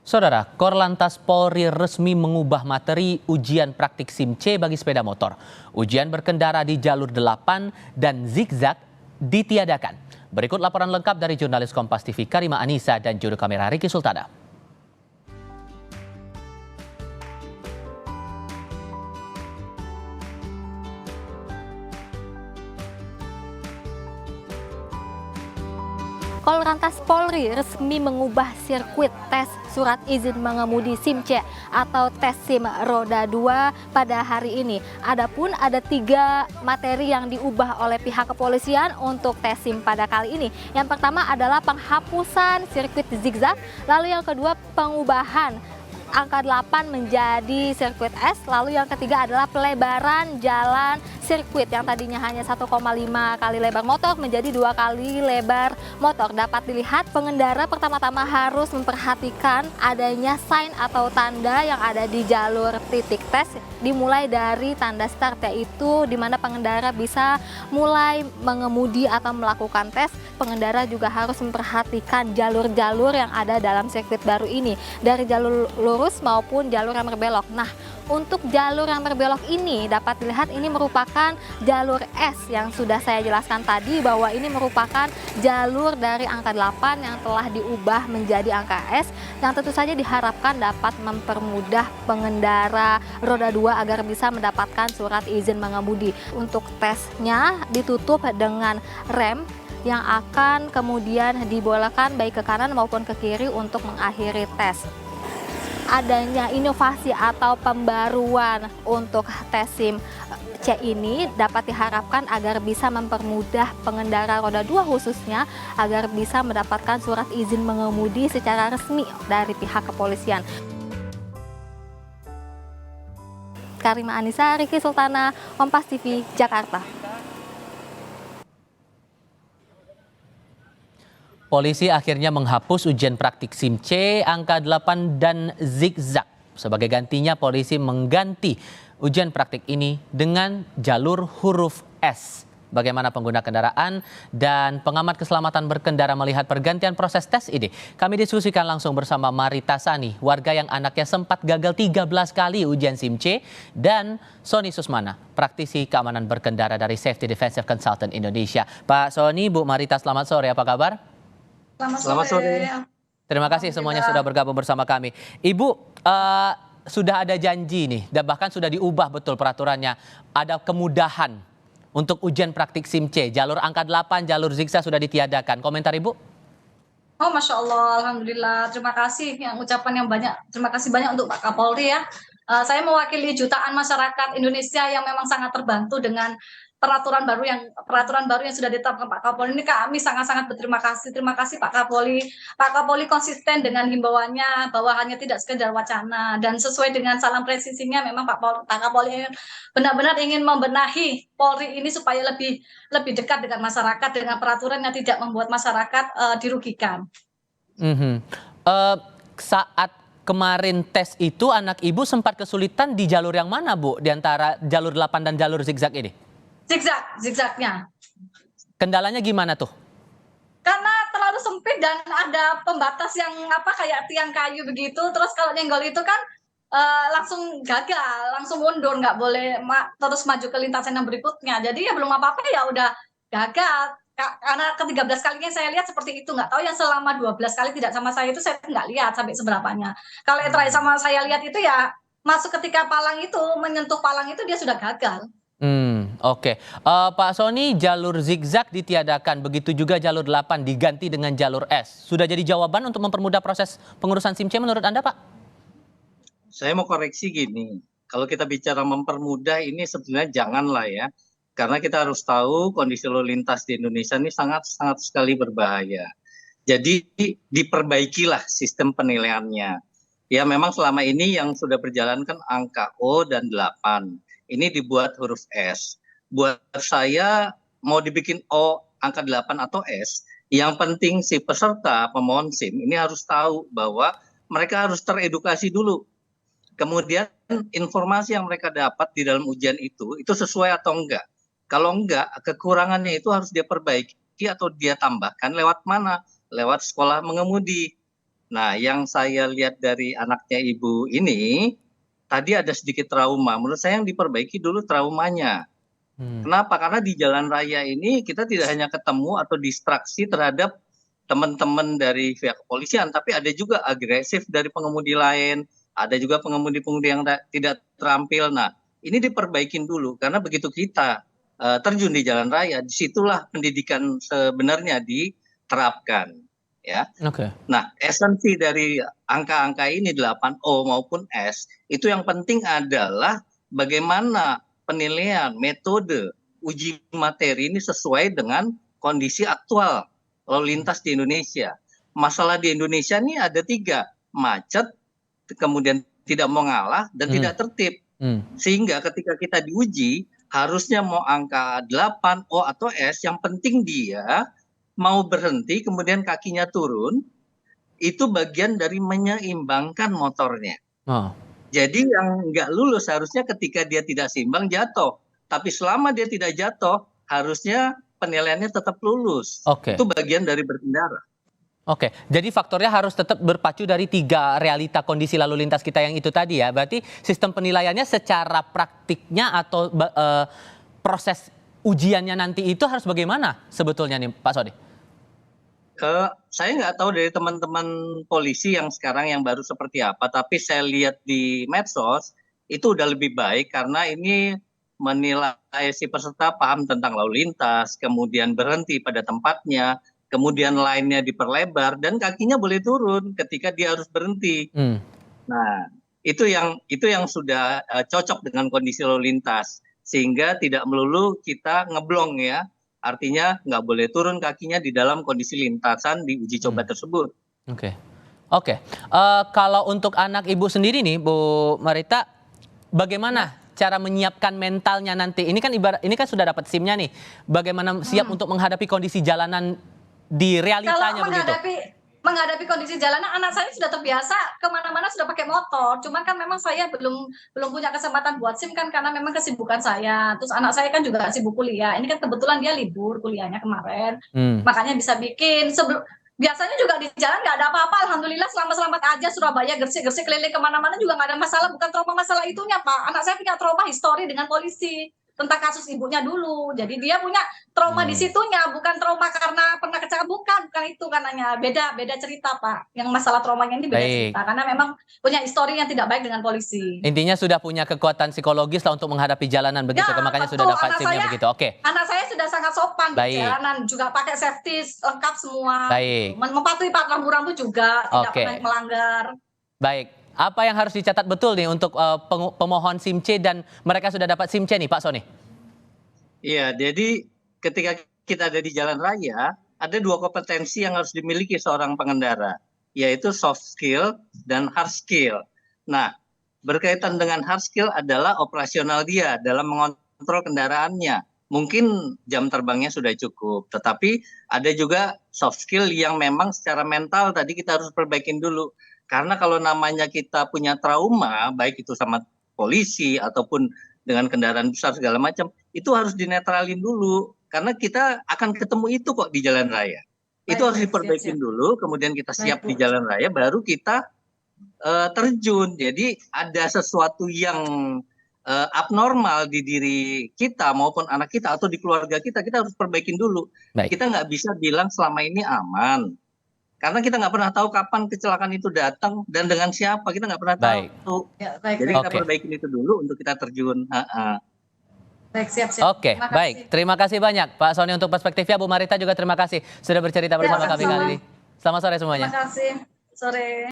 Saudara, Korlantas Polri resmi mengubah materi ujian praktik SIM C bagi sepeda motor. Ujian berkendara di jalur 8 dan zigzag ditiadakan. Berikut laporan lengkap dari jurnalis Kompas TV Karima Anissa dan juru kamera Riki Sultana. Korlantas Polri resmi mengubah sirkuit tes surat izin mengemudi SIM C atau tes SIM roda 2 pada hari ini. Adapun ada 3 materi yang diubah oleh pihak kepolisian untuk tes SIM pada kali ini. Yang pertama adalah penghapusan sirkuit zigzag, lalu yang kedua pengubahan angka 8 menjadi sirkuit S, lalu yang ketiga adalah pelebaran jalan sirkuit yang tadinya hanya 1,5 kali lebar motor menjadi 2 kali lebar motor. Dapat dilihat pengendara pertama-tama harus memperhatikan adanya sign atau tanda yang ada di jalur titik tes, dimulai dari tanda start, yaitu di mana pengendara bisa mulai mengemudi atau melakukan tes. Pengendara juga harus memperhatikan jalur-jalur yang ada dalam sirkuit baru ini, dari jalur lurus maupun jalur yang berbelok. Nah, untuk jalur yang berbelok ini dapat dilihat ini merupakan jalur S yang sudah saya jelaskan tadi, bahwa ini merupakan jalur dari angka 8 yang telah diubah menjadi angka S, yang tentu saja diharapkan dapat mempermudah pengendara roda 2 agar bisa mendapatkan surat izin mengemudi. Untuk tesnya ditutup dengan rem yang akan kemudian dibolehkan baik ke kanan maupun ke kiri untuk mengakhiri tes. Adanya inovasi atau pembaruan untuk tes SIM C ini dapat diharapkan agar bisa mempermudah pengendara roda 2 khususnya agar bisa mendapatkan surat izin mengemudi secara resmi dari pihak kepolisian. Karima Anissa, Riki Sultana, Kompas TV, Jakarta. Polisi akhirnya menghapus ujian praktik SIM C, angka 8 dan zigzag. Sebagai gantinya, polisi mengganti ujian praktik ini dengan jalur huruf S. Bagaimana pengguna kendaraan dan pengamat keselamatan berkendara melihat pergantian proses tes ini? Kami diskusikan langsung bersama Marita Sani, warga yang anaknya sempat gagal 13 kali ujian SIM C, dan Sony Susmana, praktisi keamanan berkendara dari Safety Defensive Consultant Indonesia. Pak Sony, Bu Marita, selamat sore, apa kabar? Selamat sore. Terima kasih semuanya sudah bergabung bersama kami. Ibu, sudah ada janji nih, dan bahkan sudah diubah betul peraturannya. Ada kemudahan untuk ujian praktik SIM C. Jalur angka 8, jalur zigzag sudah ditiadakan. Komentar Ibu? Oh, Masya Allah, Alhamdulillah. Terima kasih yang ucapan yang banyak. Terima kasih banyak untuk Pak Kapolri ya. Saya mewakili jutaan masyarakat Indonesia yang memang sangat terbantu dengan peraturan baru yang sudah ditetapkan Pak Kapolri ini. Kami sangat-sangat berterima kasih. Terima kasih Pak Kapolri. Pak Kapolri konsisten dengan himbauannya bahwa hanya tidak sekedar wacana, dan sesuai dengan salam presisinya memang Pak Kapolri benar-benar ingin membenahi Polri ini supaya lebih dekat dengan masyarakat dengan peraturan yang tidak membuat masyarakat dirugikan. Saat kemarin tes itu anak Ibu sempat kesulitan di jalur yang mana, Bu? Di antara jalur 8 dan jalur zigzag ini? Zigzagnya. Kendalanya gimana tuh? Karena terlalu sempit dan ada pembatas yang kayak tiang kayu begitu. Terus kalau nyenggol itu kan langsung gagal, langsung mundur, nggak boleh terus maju ke lintasan yang berikutnya. Jadi ya belum apa-apa ya udah gagal. Karena ke-13 kalinya saya lihat seperti itu, nggak tahu yang selama 12 kali tidak sama saya itu saya nggak lihat sampai seberapanya. Kalau yang terakhir sama saya lihat itu ya masuk ketika palang itu, menyentuh palang itu dia sudah gagal. Oke. Pak Sony, jalur zigzag ditiadakan, begitu juga jalur 8 diganti dengan jalur S. Sudah jadi jawaban untuk mempermudah proses pengurusan SIM C menurut Anda, Pak? Saya mau koreksi gini, kalau kita bicara mempermudah ini sebenarnya janganlah ya. Karena kita harus tahu kondisi lalu lintas di Indonesia ini sangat sekali berbahaya. Jadi diperbaikilah sistem penilaiannya. Ya memang selama ini yang sudah berjalan kan angka O dan 8. Ini dibuat huruf S. Buat saya mau dibikin O angka 8 atau S, yang penting si peserta pemohon SIM ini harus tahu bahwa mereka harus teredukasi dulu. Kemudian informasi yang mereka dapat di dalam ujian itu sesuai atau enggak. Kalau enggak, kekurangannya itu harus dia perbaiki atau dia tambahkan lewat mana? Lewat sekolah mengemudi. Nah, yang saya lihat dari anaknya ibu ini, tadi ada sedikit trauma. Menurut saya yang diperbaiki dulu traumanya. Kenapa? Karena di jalan raya ini kita tidak hanya ketemu atau distraksi terhadap teman-teman dari pihak kepolisian, tapi ada juga agresif dari pengemudi lain, ada juga pengemudi-pengemudi yang tidak terampil. Nah, ini diperbaikin dulu karena begitu kita terjun di jalan raya, disitulah pendidikan sebenarnya diterapkan. Ya. Oke. Nah, esensi dari angka-angka ini 8O maupun S, itu yang penting adalah bagaimana penilaian metode uji materi ini sesuai dengan kondisi aktual lalu lintas di Indonesia. Masalah di Indonesia ini ada 3, macet, kemudian tidak mau ngalah, dan tidak tertib. Sehingga ketika kita diuji, harusnya mau angka 8O atau S, yang penting dia mau berhenti, kemudian kakinya turun, itu bagian dari menyeimbangkan motornya. Jadi yang nggak lulus harusnya ketika dia tidak seimbang jatuh. Tapi selama dia tidak jatuh, harusnya penilaiannya tetap lulus. Oke. Itu bagian dari berkendara. Oke, jadi faktornya harus tetap berpacu dari 3 realita kondisi lalu lintas kita yang itu tadi ya. Berarti sistem penilaiannya secara praktiknya atau proses ujiannya nanti itu harus bagaimana sebetulnya nih Pak Sony? Saya nggak tahu dari teman-teman polisi yang sekarang yang baru seperti apa, tapi saya lihat di medsos itu udah lebih baik karena ini menilai si peserta paham tentang lalu lintas, kemudian berhenti pada tempatnya, kemudian lainnya diperlebar dan kakinya boleh turun ketika dia harus berhenti. Nah, itu yang sudah cocok dengan kondisi lalu lintas sehingga tidak melulu kita ngeblong ya. Artinya nggak boleh turun kakinya di dalam kondisi lintasan di uji coba tersebut. Oke. Kalau untuk anak ibu sendiri nih, Bu Marita, bagaimana cara menyiapkan mentalnya nanti? Ini kan sudah dapat SIM-nya nih. Bagaimana siap untuk menghadapi kondisi jalanan di realitanya begitu? Menghadapi kondisi jalanan, anak saya sudah terbiasa kemana-mana sudah pakai motor. Cuman kan memang saya belum punya kesempatan buat SIM kan karena memang kesibukan saya. Terus anak saya kan juga sibuk kuliah. Ini kan kebetulan dia libur kuliahnya kemarin, makanya bisa bikin. Biasanya juga di jalan nggak ada apa-apa. Alhamdulillah selamat-selamat aja. Surabaya gersik-gersik keliling kemana-mana juga nggak ada masalah. Bukan trauma masalah itunya Pak. Anak saya punya trauma histori dengan polisi tentang kasus ibunya dulu. Jadi dia punya trauma di situnya, bukan trauma karena pernah kecelakaan, bukan itu karenanya. Beda cerita Pak. Yang masalah traumanya ini beda cerita karena memang punya histori yang tidak baik dengan polisi. Intinya sudah punya kekuatan psikologis lah untuk menghadapi jalanan begitu, Ya, makanya betul. sudah dapat SIM-nya begitu. Oke. Anak saya sudah sangat sopan di jalanan, juga pakai safety lengkap semua. Baik. Mematuhi rambu-rambu juga, tidak pernah melanggar. Baik. Apa yang harus dicatat betul nih untuk pemohon SIM C dan mereka sudah dapat SIM C nih Pak Sony? Iya, jadi ketika kita ada di jalan raya, ada 2 kompetensi yang harus dimiliki seorang pengendara, yaitu soft skill dan hard skill. Nah, berkaitan dengan hard skill adalah operasional dia dalam mengontrol kendaraannya. Mungkin jam terbangnya sudah cukup, tetapi ada juga soft skill yang memang secara mental tadi kita harus perbaikin dulu. Karena kalau namanya kita punya trauma, baik itu sama polisi ataupun dengan kendaraan besar segala macam, itu harus dinetralin dulu. Karena kita akan ketemu itu kok di jalan raya. Itu harus diperbaikin dulu, kemudian kita siap di jalan raya, baru kita terjun. Jadi ada sesuatu yang abnormal di diri kita maupun anak kita atau di keluarga kita harus perbaikin dulu. Kita nggak bisa bilang selama ini aman. Karena kita nggak pernah tahu kapan kecelakaan itu datang dan dengan siapa, kita nggak pernah tahu. Jadi kita perbaikin itu dulu untuk kita terjun. Baik, siap. Oke, baik. Terima kasih banyak Pak Sony untuk perspektifnya. Bu Marita juga terima kasih sudah bercerita bersama kami kali ini. Selamat sore semuanya. Terima kasih. Sore.